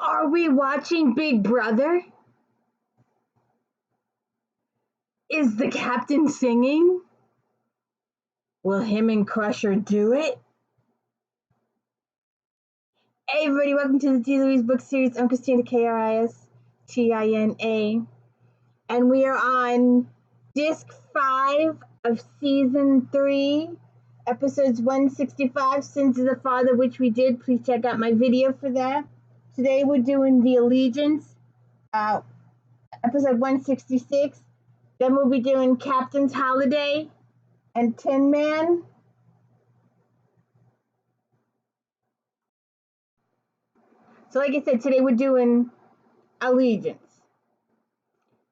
Are we watching Big Brother? Is the captain singing? Will him and Crusher do it? Hey everybody, welcome to the D. Louise book series. I'm Christina, K-R-I-S-T-I-N-A. And we are on disc 5 of season 3, episodes 165, Sins of the Father, which we did. Please check out my video for that. Today we're doing the Allegiance, episode 166. Then we'll be doing Captain's Holiday and Tin Man. So like I said, today we're doing Allegiance.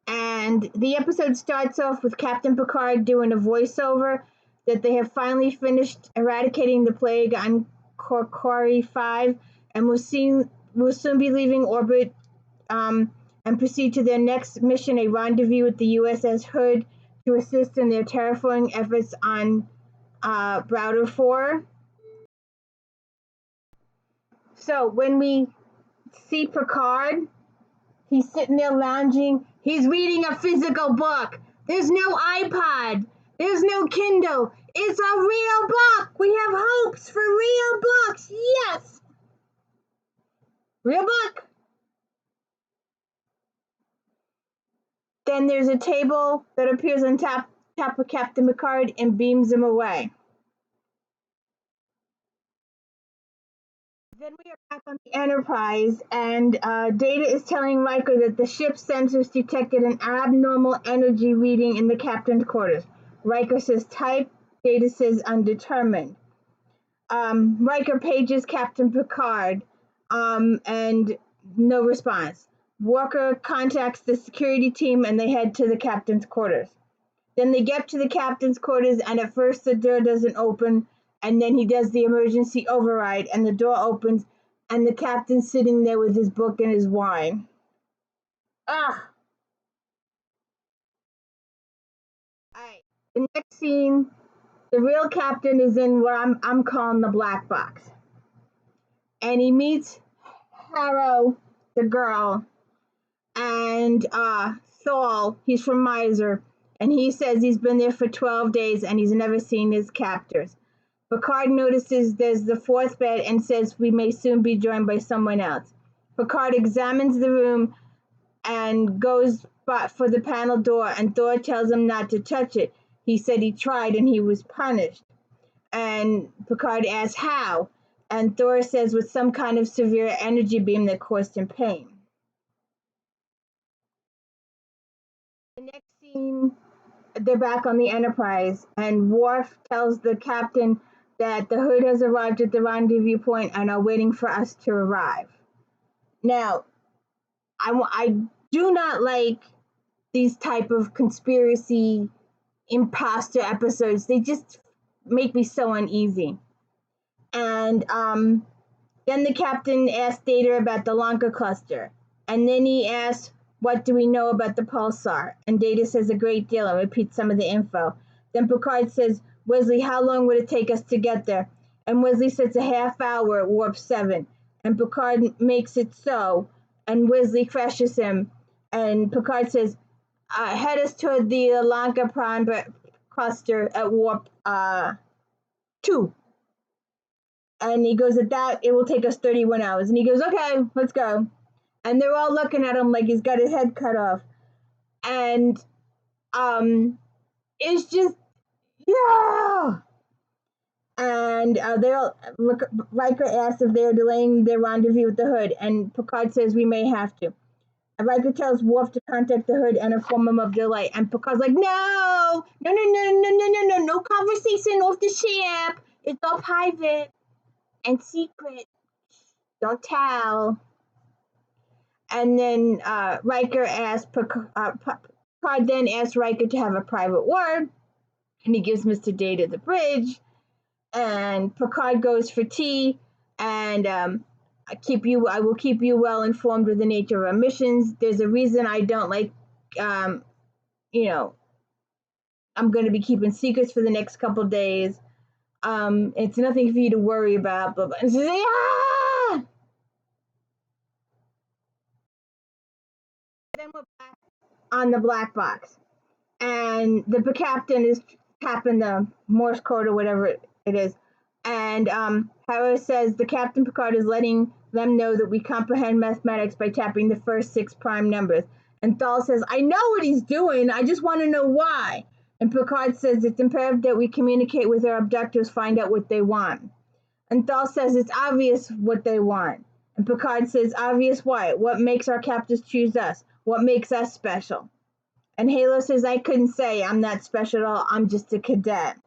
And the episode starts off with Captain Picard doing a voiceover that they have finally finished eradicating the plague on Corcory 5 and will soon be leaving orbit and proceed to their next mission, a rendezvous with the USS Hood to assist in their terraforming efforts on Browder 4. So when we see Picard, he's sitting there lounging. He's reading a physical book. There's no iPod. There's no Kindle. It's a real book. We have hopes for real books. Yes. Real book. Then there's a table that appears on top of Captain Picard and beams him away. Then we are back on the Enterprise, and Data is telling Riker that the ship's sensors detected an abnormal energy reading in the captain's quarters. Riker says type, Data says undetermined. Riker pages Captain Picard, and no response. Walker contacts the security team, and they head to the captain's quarters. Then they get to the captain's quarters, and at first the door doesn't open, and then he does the emergency override, and the door opens, and the captain's sitting there with his book and his wine. Ah! Alright, the next scene, the real captain is in what I'm calling the black box. And he meets Harrow, the girl, and Saul, he's from Miser, and he says he's been there for 12 days and he's never seen his captors. Picard notices there's the fourth bed and says we may soon be joined by someone else. Picard examines the room and goes for the panel door, and Thor tells him not to touch it. He said he tried and he was punished. And Picard asks how, and Thor says with some kind of severe energy beam that caused him pain. The next scene, they're back on the Enterprise, and Worf tells the captain that the Hood has arrived at the rendezvous point and are waiting for us to arrive. Now, I do not like these type of conspiracy imposter episodes. They just make me so uneasy. And then the captain asks Data about the Lanka cluster, and then he asks, what do we know about the pulsar? And Data says a great deal and repeats some of the info. Then Picard says, Wesley, how long would it take us to get there? And Wesley says a half hour at warp 7. And Picard makes it so. And Wesley crashes him. And Picard says, head us toward the Lanka prime cluster at warp 2. And he goes, at that, it will take us 31 hours. And he goes, okay, let's go. And they're all looking at him like he's got his head cut off. And it's just, yeah. And Riker asks if they're delaying their rendezvous with the Hood, and Picard says we may have to. And Riker tells Worf to contact the Hood and inform him of delay. And Picard's like, no conversation off the ship. It's all private and secret. Don't tell. And then Riker asks Picard then asks Riker to have a private word, and he gives Mr. Data the bridge. And Picard goes for tea, and I will keep you well informed of the nature of our missions. There's a reason I don't like, I'm going to be keeping secrets for the next couple days. It's nothing for you to worry about. But then we're back on the black box, and the captain is tapping the Morse code or whatever it is, and Harris says the Captain Picard is letting them know that we comprehend mathematics by tapping the first 6 prime numbers. And Thal says, I know what he's doing, I just want to know why. And Picard says it's imperative that we communicate with our abductors, find out what they want. And Thal says it's obvious what they want. And Picard says, obvious what? What makes our captors choose us? What makes us special? And Halo says, I couldn't say, I'm not special at all, I'm just a cadet.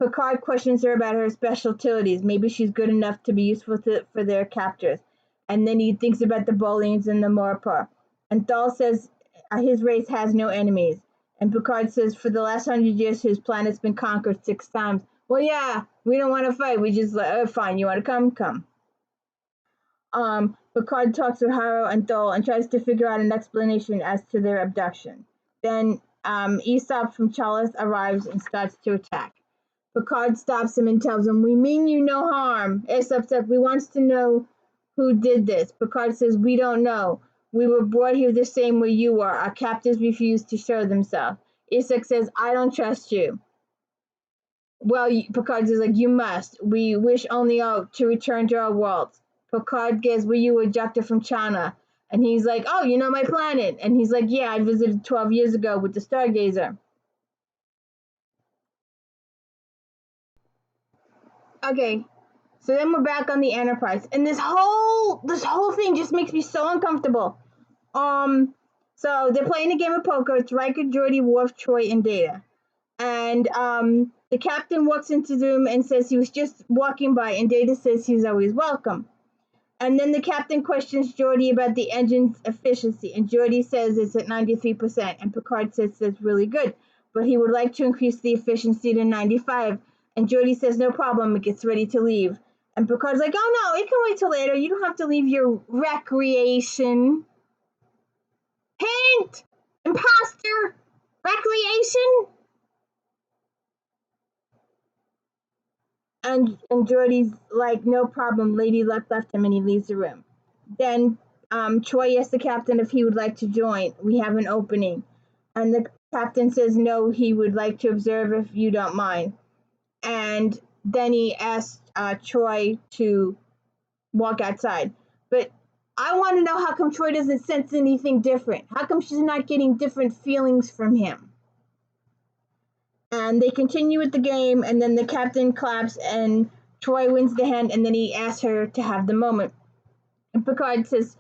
Picard questions her about her specialties. Maybe she's good enough to be useful for their captors. And then he thinks about the Bolians and the Morpur. And Thal says his race has no enemies. And Picard says for the last 100 years his planet's been conquered 6 times. Well, yeah, we don't want to fight. We just like, oh, fine, you want to come? Come. Picard talks with Haro and Thal and tries to figure out an explanation as to their abduction. Then Aesop from Chalice arrives and starts to attack. Picard stops him and tells him, we mean you no harm. Aesop says, we wants to know who did this. Picard says, we don't know. We were brought here the same way you were. Our captors refused to show themselves. Aesop says, I don't trust you. Well, Picard says, like, you must. We wish only to return to our worlds. Picard says, were you a doctor from China? And he's like, oh, you know my planet. And he's like, yeah, I visited 12 years ago with the Stargazer. Okay, so then we're back on the Enterprise, and this whole thing just makes me so uncomfortable. So they're playing a game of poker. It's Riker, Geordi, Worf, Troy, and Data. And the captain walks into the room and says he was just walking by, and Data says he's always welcome. And then the captain questions Geordi about the engine's efficiency, and Geordi says it's at 93%, and Picard says that's really good, but he would like to increase the efficiency to 95%. And Geordi says, no problem, it gets ready to leave. And Picard's like, oh no, it can wait till later. You don't have to leave your recreation. Hint! Imposter! Recreation! And Geordi's like, no problem. Lady Luck left him and he leaves the room. Then Troy asks the captain if he would like to join. We have an opening. And the captain says, no, he would like to observe if you don't mind. And then he asked Troy to walk outside. But I want to know how come Troy doesn't sense anything different. How come she's not getting different feelings from him? And they continue with the game, and then the captain claps, and Troy wins the hand, and then he asks her to have the moment. And Picard says,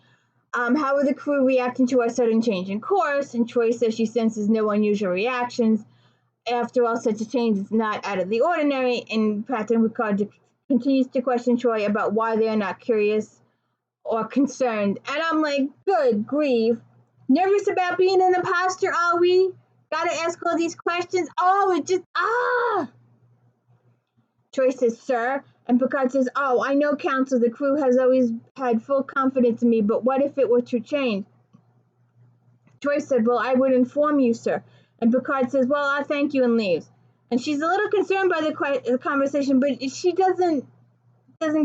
how are the crew reacting to our sudden change in course? And Troy says she senses no unusual reactions. After all, such a change is not out of the ordinary, and Captain Picard continues to question Troy about why they are not curious or concerned. And I'm like, good grief. Nervous about being an imposter, are we? Gotta ask all these questions? Oh, it just, Troy says, sir. And Picard says, oh, I know, Counsel, the crew has always had full confidence in me, but what if it were to change? Troy said, well, I would inform you, sir. And Picard says, well, I thank you, and leaves. And she's a little concerned by the conversation, but she doesn't. Okay,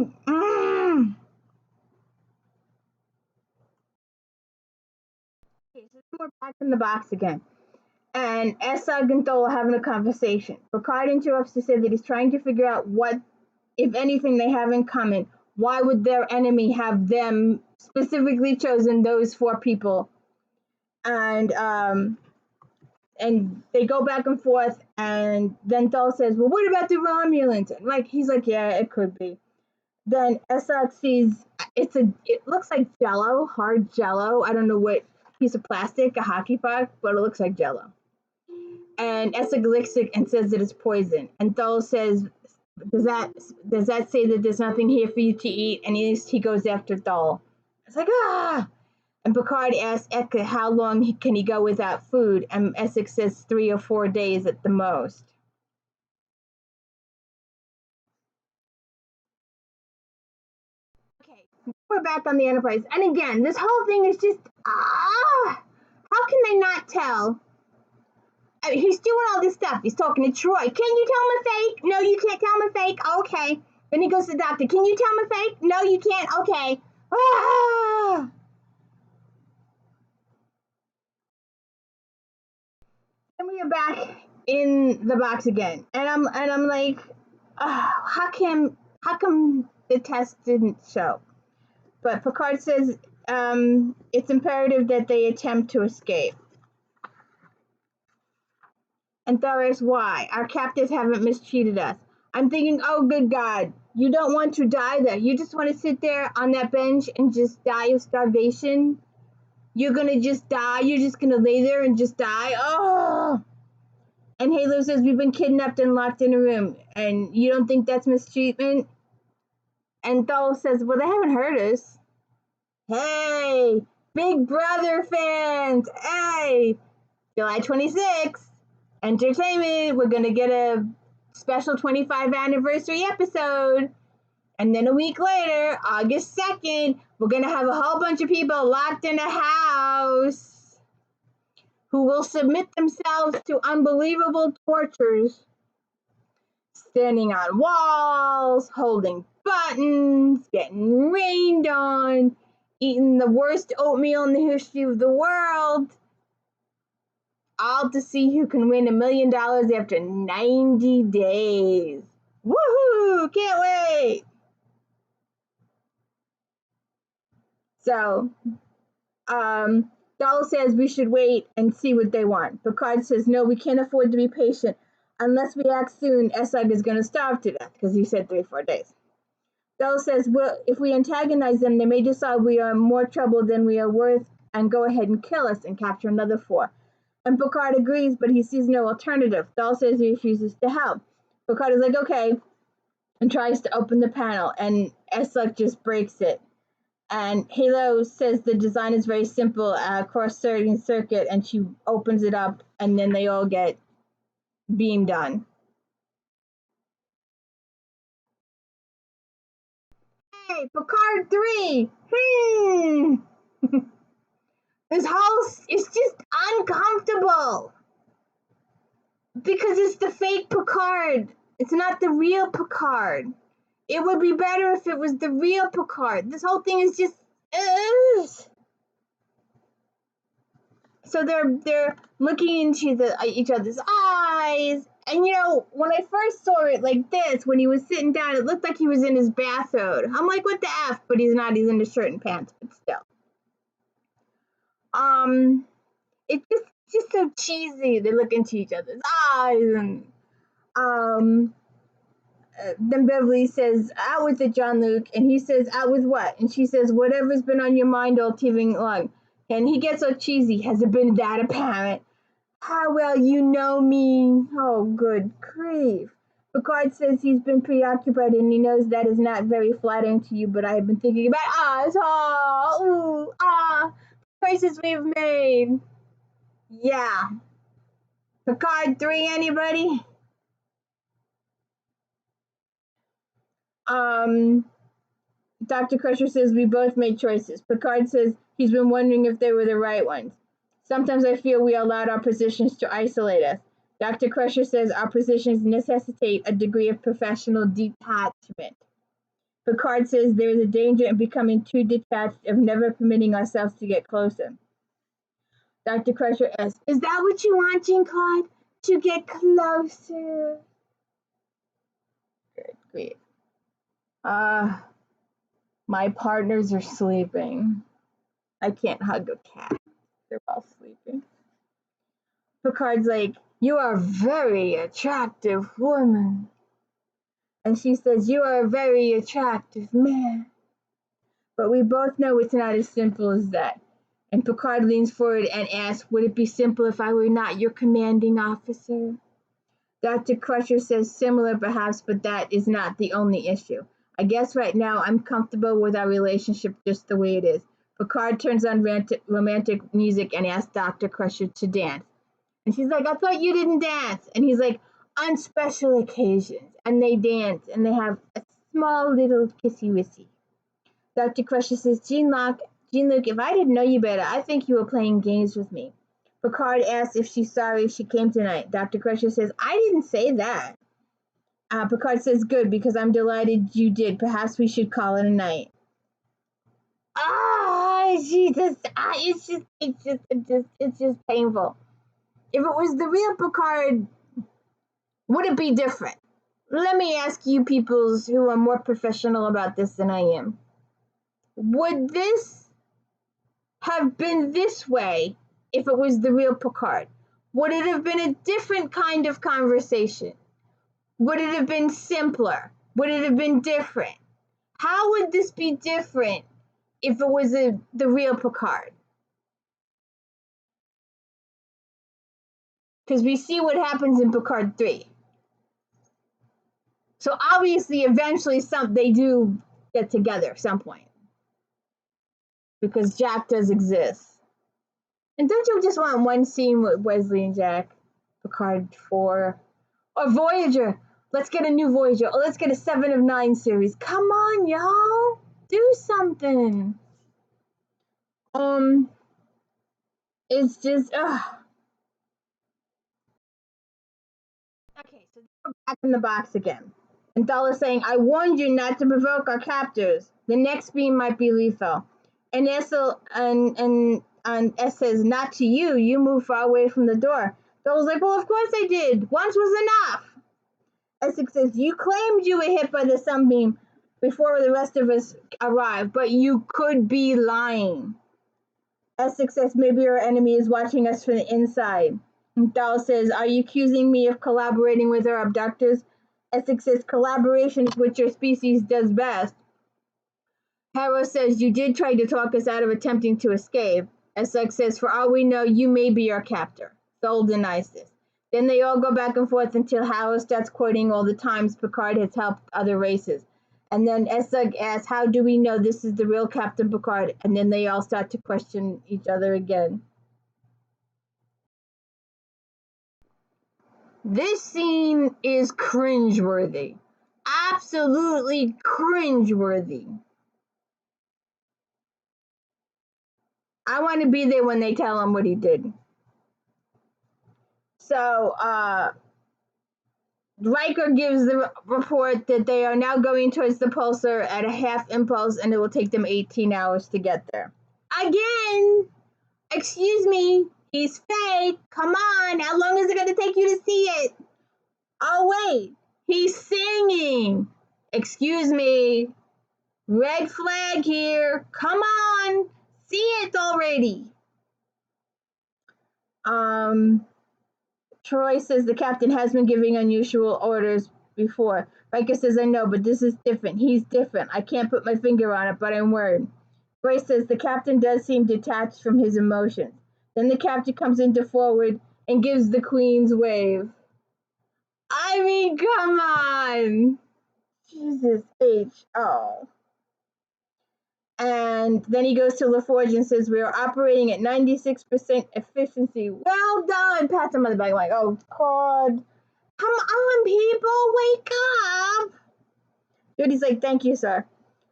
so we're back in the box again. And Essog and Thol are having a conversation. Picard interrupts to say that he's trying to figure out what, if anything, they have in common. Why would their enemy have them specifically chosen those 4 people? And they go back and forth, and then Thol says, well, what about the Romulans? And he's like, yeah, it could be. Then Essog sees, it looks like Jello, hard Jello. I don't know what piece of plastic, a hockey puck, but it looks like Jello. And Essog licks it and says that it's poison. And Thol says, does that say that there's nothing here for you to eat? And he goes after Thol. It's like, ah! And Picard asks Eka how long can he go without food, and Essex says 3 or 4 days at the most. Okay, we're back on the Enterprise. And again, this whole thing is just, how can they not tell? I mean, he's doing all this stuff. He's talking to Troy. Can you tell him a fake? No, you can't tell him a fake. Okay. Then he goes to the doctor. Can you tell him a fake? No, you can't. Okay. And we are back in the box again, and I'm like, how come the test didn't show? But Picard says it's imperative that they attempt to escape. And Thoris, why? Our captors haven't mistreated us. I'm thinking, oh, good God, you don't want to die there. You just want to sit there on that bench and just die of starvation. You're going to just die. You're just going to lay there and just die. Oh. And Halo says, we've been kidnapped and locked in a room. And you don't think that's mistreatment? And Thal says, well, they haven't hurt us. Hey, Big Brother fans. Hey, July 26th. Entertainment, we're going to get a special 25th anniversary episode. And then a week later, August 2nd, we're going to have a whole bunch of people locked in a house who will submit themselves to unbelievable tortures, standing on walls, holding buttons, getting rained on, eating the worst oatmeal in the history of the world, all to see who can win $1 million after 90 days. Woohoo! Can't wait! So, Dahl says we should wait and see what they want. Picard says, no, we can't afford to be patient. Unless we act soon, Essig is going to starve to death, because he said 3-4 days. Dahl says, well, if we antagonize them, they may decide we are in more trouble than we are worth and go ahead and kill us and capture another 4. And Picard agrees, but he sees no alternative. Dahl says he refuses to help. Picard is like, okay, and tries to open the panel, and Essig just breaks it. And Halo says the design is very simple, cross-circuit circuit, and she opens it up, and then they all get beamed on. Hey, Picard 3! This house is just uncomfortable. Because it's the fake Picard. It's not the real Picard. It would be better if it was the real Picard. This whole thing is just... So they're looking into each other's eyes. And, you know, when I first saw it like this, when he was sitting down, it looked like he was in his bathrobe. I'm like, what the F? But he's not. He's in his shirt and pants, but still. It's just so cheesy. They look into each other's eyes. And then Beverly says, out with it, Jean-Luc. And he says, out with what? And she says, whatever's been on your mind all evening long. And he gets so cheesy. Has it been that apparent? How well you know me. Oh, good grief. Picard says he's been preoccupied and he knows that is not very flattering to you, but I have been thinking about us. Choices we've made. Yeah. Picard 3, anybody? Dr. Crusher says we both made choices. Picard says he's been wondering if they were the right ones. Sometimes I feel we allowed our positions to isolate us. Dr. Crusher says our positions necessitate a degree of professional detachment. Picard says there is a danger in becoming too detached, of never permitting ourselves to get closer. Dr. Crusher asks, is that what you want, Jean-Claude? To get closer? Good grief. My partners are sleeping. I can't hug a cat. They're all sleeping. Picard's like, you are a very attractive woman. And she says, you are a very attractive man. But we both know it's not as simple as that. And Picard leans forward and asks, would it be simple if I were not your commanding officer? Dr. Crusher says similar perhaps, but that is not the only issue. I guess right now I'm comfortable with our relationship just the way it is. Picard turns on romantic music and asks Dr. Crusher to dance. And she's like, I thought you didn't dance. And he's like, on special occasions. And they dance and they have a small little kissy-wissy. Dr. Crusher says, Jean-Luc, if I didn't know you better, I think you were playing games with me. Picard asks if she's sorry she came tonight. Dr. Crusher says, I didn't say that. Picard says, good, because I'm delighted you did. Perhaps we should call it a night. Jesus. It's just painful. If it was the real Picard, would it be different? Let me ask you peoples who are more professional about this than I am. Would this have been this way if it was the real Picard? Would it have been a different kind of conversation? Would it have been simpler? Would it have been different? How would this be different if it was the real Picard? Because we see what happens in Picard 3. So obviously, eventually, they do get together at some point. Because Jack does exist. And don't you just want one scene with Wesley and Jack? Picard 4. Or Voyager. Let's get a new Voyager. Or let's get a 7 of 9 series. Come on, y'all. Do something. It's just, ugh. Okay, so we're back in the box again. And Thal is saying, I warned you not to provoke our captors. The next beam might be lethal. And S says, not to you. You moved far away from the door. Thal's like, well, of course I did. Once was enough. Essex says, you claimed you were hit by the sunbeam before the rest of us arrived, but you could be lying. Essex says, maybe our enemy is watching us from the inside. And Thal says, are you accusing me of collaborating with our abductors? Essex says, collaboration is what your species does best. Harrow says, you did try to talk us out of attempting to escape. Essex says, for all we know, you may be our captor. Thal denies this. Then they all go back and forth until Harrow starts quoting all the times Picard has helped other races. And then Essex asks, how do we know this is the real Captain Picard? And then they all start to question each other again. This scene is cringeworthy. Absolutely cringeworthy. I want to be there when they tell him what he did. So, Riker gives the report that they are now going towards the pulsar at a half impulse and it will take them 18 hours to get there. Again! Excuse me, he's fake. Come on, how long is it going to take you to see it? Oh, wait, he's singing. Excuse me. Red flag here. Come on, see it already. Troy says the captain has been giving unusual orders before. Riker says, I know, but this is different. He's different. I can't put my finger on it, but I'm worried. Troy says the captain does seem detached from his emotions. Then the captain comes into forward and gives the Queen's wave. I mean, come on. Jesus H. Oh. And then he goes to LaForge and says, we are operating at 96% efficiency. Well done. Pats him on the back like, oh, God. Come on, people. Wake up. Judy's like, thank you, sir.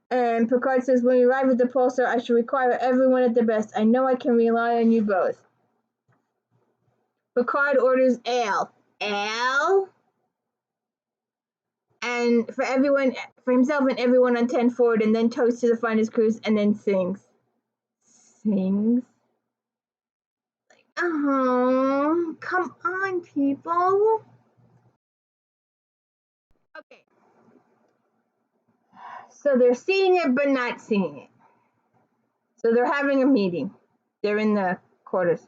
And Picard says, when we arrive at the pulsar, I should require everyone at the best. I know I can rely on you both. Picard orders ale. Ale? And for himself and everyone on 10 forward, and then toasts to the finest crews, and then sings. Sings? Oh, come on, people. Okay. So they're seeing it, but not seeing it. So they're having a meeting. They're in the quarters.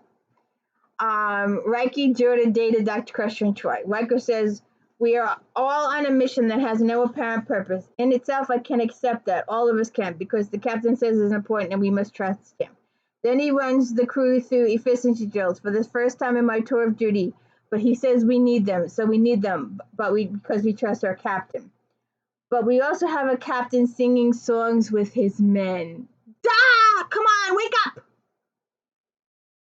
Riker, Jordan, Data, Dr. Crusher, and Troy. Riker says, we are all on a mission that has no apparent purpose. In itself, I can accept that. All of us can, because the captain says it's important and we must trust him. Then he runs the crew through efficiency drills for the first time in my tour of duty. But he says we need them, so we need them, because we trust our captain. But we also have a captain singing songs with his men. Ah! Come on, wake up!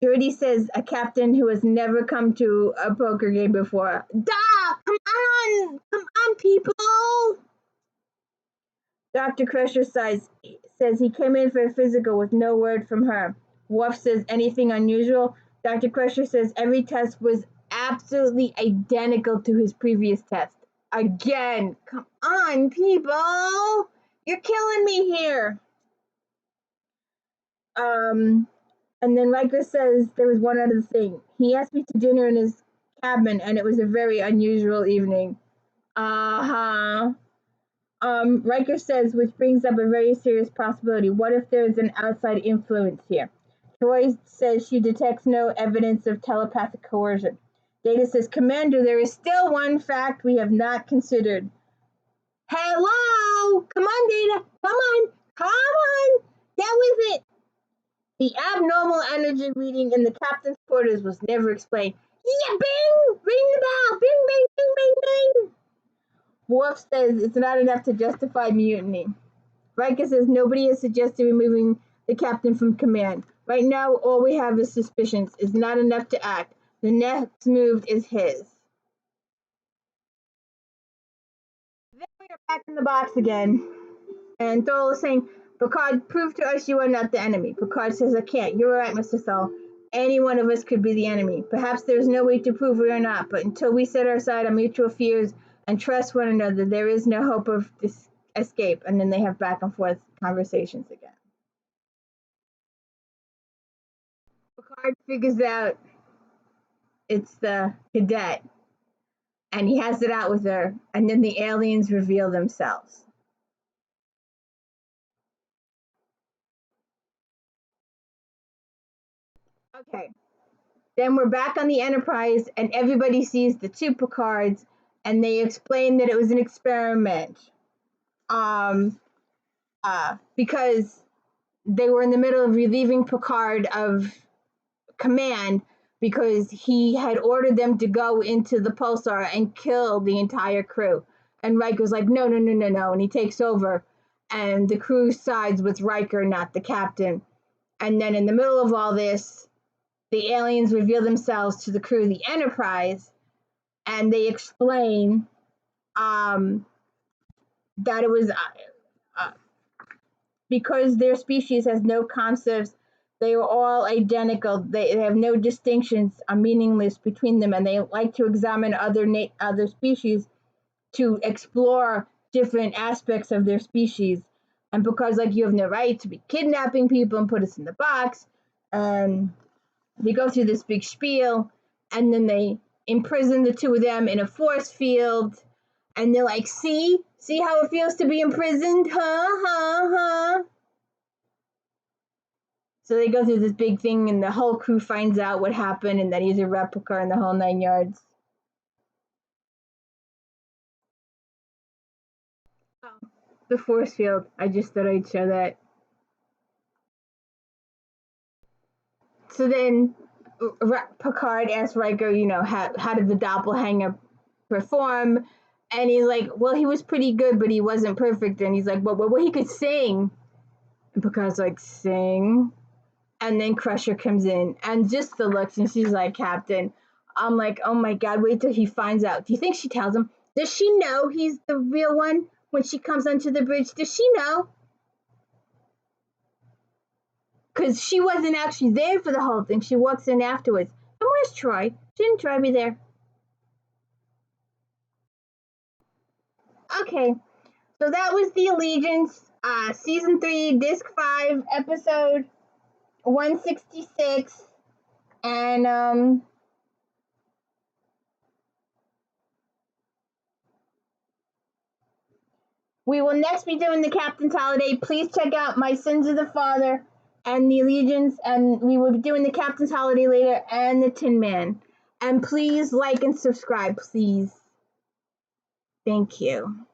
Geordi says a captain who has never come to a poker game before. Come on, people! Dr. Crusher says he came in for a physical with no word from her. Worf says anything unusual. Dr. Crusher says every test was absolutely identical to his previous test. Again, come on, people! You're killing me here. And then Riker says there was one other thing. He asked me to dinner in his cabin, and it was a very unusual evening. Uh-huh. Riker says, which brings up a very serious possibility. What if there's an outside influence here? Troy says she detects no evidence of telepathic coercion. Data says, Commander, there is still one fact we have not considered. Hello! Come on, Data! Come on! Come on! Get with it! The abnormal energy reading in the captain's quarters was never explained. Yeah, bing! Ring the bell! Bing, bing, bing, bing, bing! Worf says it's not enough to justify mutiny. Riker says nobody has suggested removing the captain from command. Right now, all we have is suspicions. It's not enough to act. The next move is his. Then we are back in the box again. And Thor is saying, Picard, prove to us you are not the enemy. Picard says, I can't. You're right, Mr. Thal. Any one of us could be the enemy. Perhaps there's no way to prove we are not, but until we set aside our mutual fears and trust one another, there is no hope of escape. And then they have back and forth conversations again. Picard figures out it's the cadet, and he has it out with her, and then the aliens reveal themselves. Okay. Then we're back on the Enterprise, and everybody sees the two Picards, and they explain that it was an experiment. Because they were in the middle of relieving Picard of command because he had ordered them to go into the pulsar and kill the entire crew. And Riker's like, no, no, no, no, no. And he takes over, and the crew sides with Riker, not the captain. And then in the middle of all this, the aliens reveal themselves to the crew of the Enterprise, and they explain that it was because their species has no concepts. They are all identical. They have no distinctions, are meaningless between them, and they like to examine other species to explore different aspects of their species. And because, like, you have no right to be kidnapping people and put us in the box, they go through this big spiel, and then they imprison the two of them in a force field, and they're like, see how it feels to be imprisoned, huh. So they go through this big thing, and the whole crew finds out what happened and that he's a replica and the whole 9 yards. Oh, the force field. I just thought I'd show that. So then Picard asks Riker, how did the doppelganger perform? And he's like, well, he was pretty good, but he wasn't perfect. And he's like, well, he could sing. And Picard's like, sing? And then Crusher comes in, and just the looks, and she's like, Captain. I'm like, oh my God, wait till he finds out. Do you think she tells him? Does she know he's the real one when she comes onto the bridge? Does she know? Because she wasn't actually there for the whole thing. She walks in afterwards. And where's Troy? Shouldn't Troy be there? Okay, so that was the Allegiance, season 3, disc 5, episode 166, and we will next be doing the Captain's Holiday. Please check out My Sins of the Father and the Allegiance, and we will be doing the Captain's Holiday later and the Tin Man. And please like and subscribe, please. Thank you.